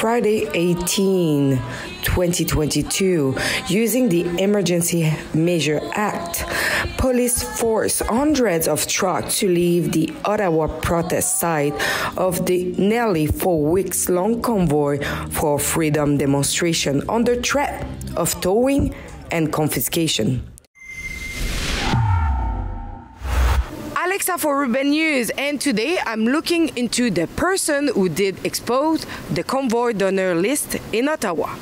Friday 18, 2022, using the Emergency Measure Act, police forced hundreds of trucks to leave the Ottawa protest site of the nearly 4 weeks long convoy for freedom demonstration under threat of towing and confiscation. Alexa for Urban News, and today I'm looking into the person who did expose the convoy donor list in Ottawa.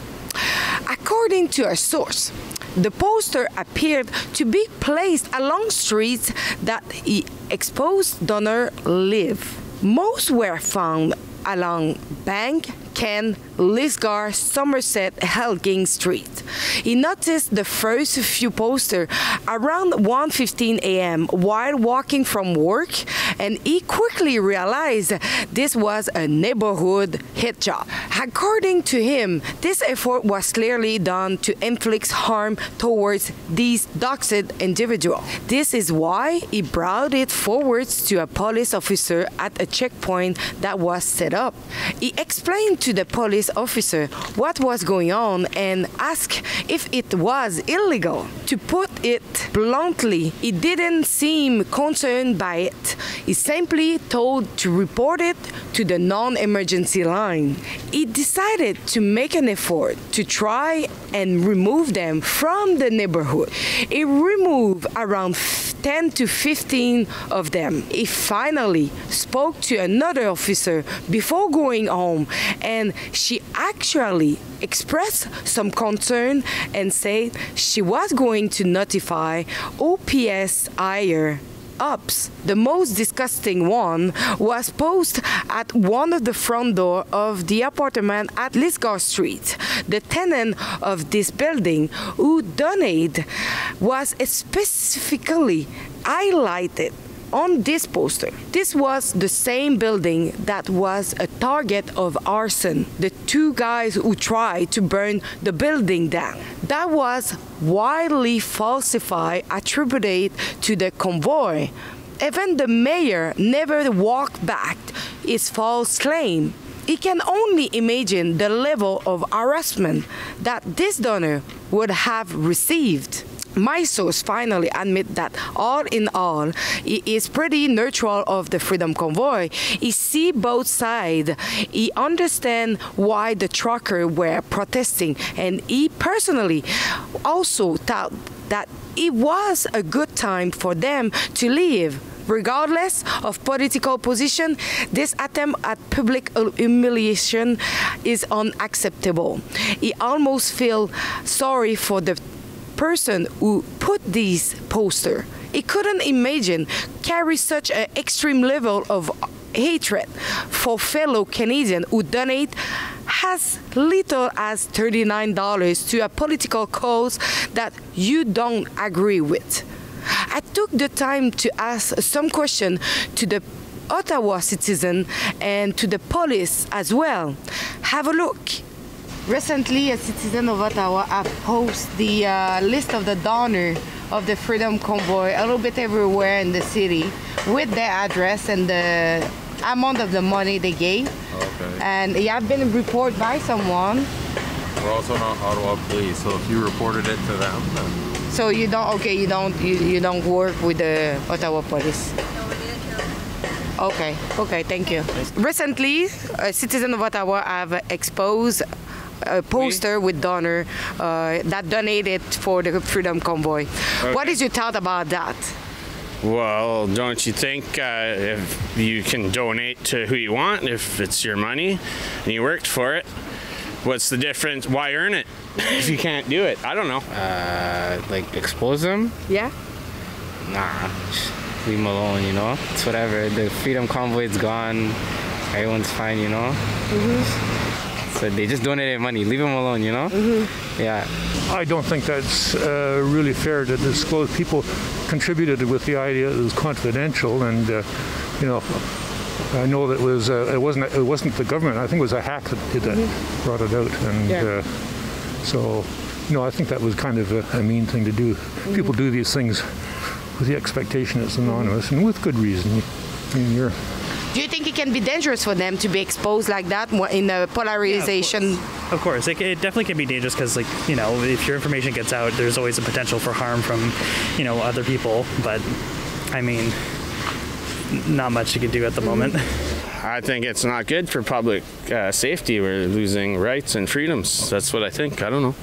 According to a source, the poster appeared to be placed along streets that the exposed donor live. Most were found along Bank, Ken, Lisgar, Somerset, Elgin Street. He noticed the first few posters around 1:15 a.m. while walking from work, and he quickly realized this was a neighborhood hit job. According to him, this effort was clearly done to inflict harm towards these doxed individuals. This is why he brought it forward to a police officer at a checkpoint that was set up. He explained to the police officer what was going on and asked if it was illegal. To put it bluntly, he didn't seem concerned by it. He simply told to report it to the non-emergency line. He decided to make an effort to try and remove them from the neighborhood. He removed around 10 to 15 of them. He finally spoke to another officer before going home, and she actually expressed some concern and said she was going to notify OPS higher ups. The most disgusting one was posted at one of the front door of the apartment at Lisgar Street. The tenant of this building who donated was specifically highlighted on this poster. This was the same building that was a target of arson. The two guys who tried to burn the building down. That was widely falsified, attributed to the convoy. Even the mayor never walked back his false claim. He can only imagine the level of harassment that this donor would have received. My source finally admit that all in all, he is pretty neutral of the Freedom Convoy. He see both sides. He understand why the truckers were protesting, and he personally also thought that it was a good time for them to leave. Regardless of political position, this attempt at public humiliation is unacceptable. He almost feel sorry for the person who put these posters. He couldn't imagine carry such an extreme level of hatred for fellow Canadians who donate as little as $39 to a political cause that you don't agree with. I took the time to ask some questions to the Ottawa citizen and to the police as well. Have a look. Recently, a citizen of Ottawa posted the list of the donors of the Freedom Convoy a little bit everywhere in the city with their address and the amount of the money they gave. Okay. And it had been reported by someone. We're also not Ottawa Police, so if you reported it to them, then... So you don't, okay, you don't work with the Ottawa Police? Okay, okay, thank you. Recently, a citizen of Ottawa have exposed a poster with donor that donated for the Freedom Convoy. Okay. What is your thought about that? Well, don't you think if you can donate to who you want, if it's your money and you worked for it, what's the difference? Why earn it if you can't do it? I don't know. Like expose them? Yeah? Nah, leave them alone, you know? It's whatever. The Freedom Convoy is gone. Everyone's fine, you know? Mm-hmm. So they just donated money. Leave them alone, you know? Mm-hmm. Yeah. I don't think that's really fair to disclose. People contributed with the idea that it was confidential, and you know, I know that it wasn't the government. I think it was a hack that did that, brought it out, and so you know, I think that was kind of a mean thing to do. Mm-hmm. People do these things with the expectation it's anonymous, and with good reason. I mean, Do you think it can be dangerous for them to be exposed like that in the polarization? Of course. It definitely can be dangerous because, like, you know, if your information gets out, there's always a potential for harm from, you know, other people. But, I mean, not much you can do at the moment. I think it's not good for public safety. We're losing rights and freedoms. That's what I think. I don't know.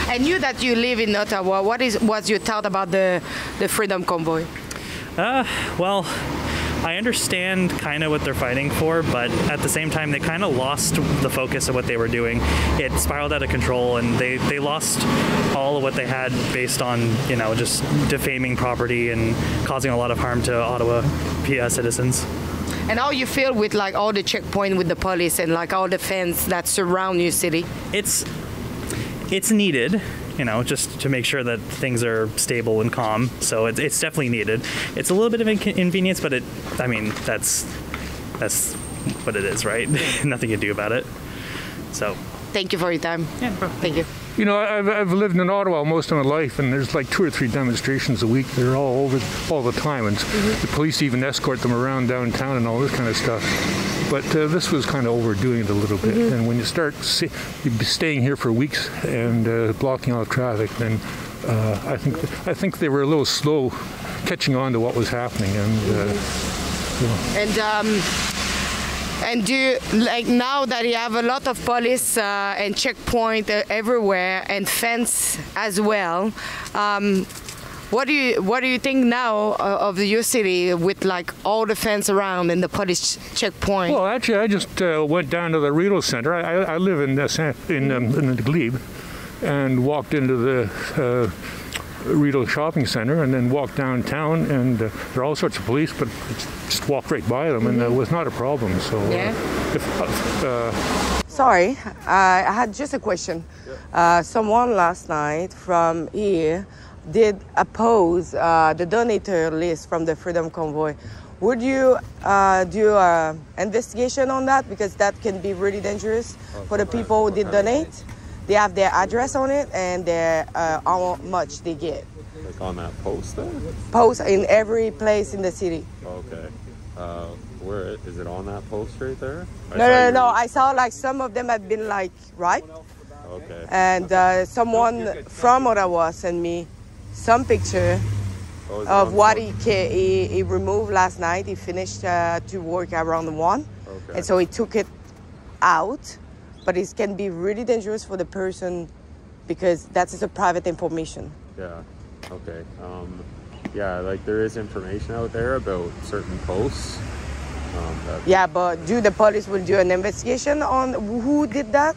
And you that you live in Ottawa, what's your thought about the Freedom Convoy? Well, I understand kind of what they're fighting for, but at the same time, they kind of lost the focus of what they were doing. It spiraled out of control, and they lost all of what they had based on, you know, just defaming property and causing a lot of harm to Ottawa citizens. And how you feel with like all the checkpoint with the police and like all the fence that surround your city? It's needed, you know, just to make sure that things are stable and calm. So it's definitely needed. It's a little bit of inconvenience, but I mean, that's what it is, right? Nothing you can do about it. So. Thank you for your time. Yeah, no problem. Thank you. You know, I've lived in Ottawa most of my life, and there's like 2 or 3 demonstrations a week. They're all over all the time, and the police even escort them around downtown and all this kind of stuff. But this was kind of overdoing it a little bit. And when you start staying here for weeks and blocking off traffic, then I think they were a little slow catching on to what was happening. And do you, like, now that you have a lot of police and checkpoint everywhere and fence as well, what do you think now of your city with like all the fence around and the police checkpoint? Well, actually, I just went down to the Rideau Center. I live in the Glebe, and walked into the Rideau Shopping Center, and then walked downtown, and there are all sorts of police, but just walked right by them, and it was not a problem. So, yeah. Sorry, I had just a question. Someone last night from here did oppose the donator list from the Freedom Convoy. Would you do an investigation on that? Because that can be really dangerous for the people who did donate. They have their address on it and how much they get. Like on that post there? Post in every place in the city. Okay. Where is it on that post right there? No. I saw like some of them have been like ripe. Okay. And someone from Ottawa sent me some picture of what he removed last night. He finished to work around 1. Okay. And so he took it out. But it can be really dangerous for the person because that is a private information. Yeah. Okay. Yeah, like there is information out there about certain posts. Yeah, but the police will do an investigation on who did that?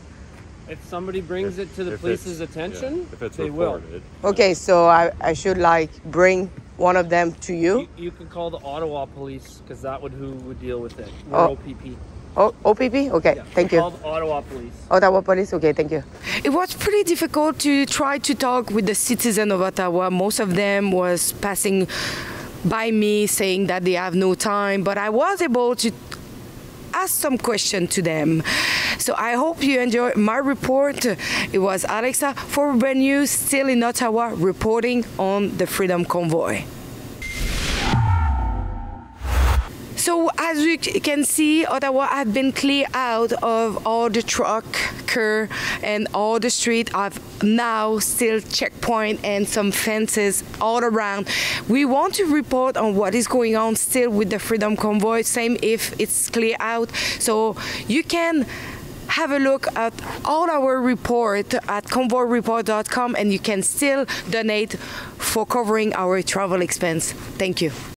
If somebody brings it to the police's attention, yeah, if it's they reported. will. Okay, so I should like bring one of them to you? You can call the Ottawa Police because that who would deal with it. We're OPP. Oh, OPP? Okay, yeah, thank you. Call the Ottawa Police. Ottawa Police, okay, thank you. It was pretty difficult to try to talk with the citizens of Ottawa. Most of them was passing by me saying that they have no time, but I was able to ask some questions to them. So I hope you enjoyed my report. It was Alexa for Urban News, still in Ottawa, reporting on the Freedom Convoy. So as you can see, Ottawa has been cleared out of all the truck, car, and all the street have now still checkpoint and some fences all around. We want to report on what is going on still with the Freedom Convoy, same if it's clear out. So you can have a look at all our report at convoyreport.com and you can still donate for covering our travel expense. Thank you.